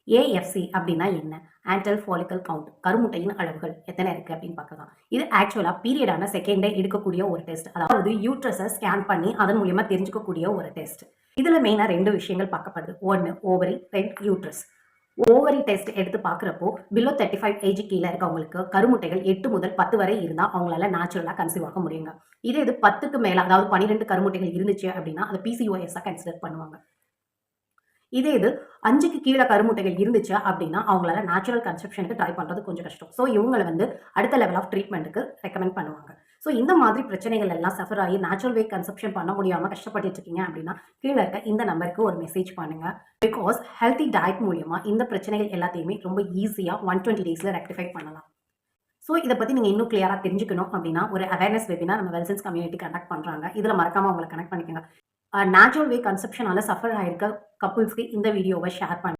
AFC அப்படின்னா என்ன? ஆன்டல் follicle count, கருமுட்டையின் அளவுகள் எத்தனை இருக்கு அப்படின்னு பார்க்கலாம். இது ஆக்சுவலா பீரியடான செகண்டே எடுக்கக்கூடிய ஒரு டெஸ்ட். அதாவது யூட்ரஸை ஸ்கேன் பண்ணி அதன் மூலியமா தெரிஞ்சுக்கக்கூடிய ஒரு டெஸ்ட். இதுல மெயினா 2 விஷயங்கள் பார்க்கப்படுது. 1 ஓவரி, 2 யூட்ரஸ். ஓவரி டெஸ்ட் எடுத்து பார்க்குறப்போ பிலோ 35 ஏஜ் கீழே இருக்கவங்களுக்கு கருமுட்டைகள் 8 முதல் 10 வரை இருந்தால் அவங்களால நேச்சுரலாக கன்சீவ் ஆக முடியுங்க. இதே இது 10க்கு மேலே, அதாவது 12 கருமுட்டைகள் இருந்துச்சு அப்படின்னா அதை பிசிஓஎஸ்ஸாக கன்சிடர் பண்ணுவாங்க. இதே இது 5க்கு கீழே கருமுட்டைகள் இருந்துச்சு அப்படின்னா அவங்களால நேச்சுரல் கன்செப்ஷனுக்கு ட்ரை பண்ணுறது கொஞ்சம் கஷ்டம். ஸோ இவங்களை அடுத்த லெவல் ஆஃப் ட்ரீட்மெண்ட்டுக்கு ரெக்கமெண்ட் பண்ணுவாங்க. ஸோ இந்த மாதிரி பிரச்சனைகள் எல்லாம் சஃபர் ஆகி நேச்சுரல் வே கன்செப்ஷன் பண்ண முடியாமல் கஷ்டப்பட்டு இருக்கீங்க அப்படின்னா கீழே இருக்க இந்த நம்பருக்கு ஒரு மெசேஜ் பண்ணுங்க. பிகாஸ் ஹெல்த்தி டயட் மூலியமா இந்த பிரச்சனைகள் எல்லாத்தையுமே ரொம்ப ஈஸியாக 120 டேஸில் ரெக்டிஃபை பண்ணலாம். ஸோ இதை பற்றி நீங்கள் இன்னும் கிளியராக தெரிஞ்சுக்கணும் அப்படின்னா ஒரு அவேர்னஸ் வெபினார் நம்ம வெல்சன்ஸ் கம்யூனிட்டி கண்டக்ட் பண்ணுறாங்க. இதில் மறக்காமல் உங்களை கனெக்ட் பண்ணிக்கோங்க. நேச்சுரல் வே கன்செப்ஷனால சஃபர் ஆயிருக்க கப்புள்ஸ்க்கு இந்த வீடியோவை ஷேர் பண்ணி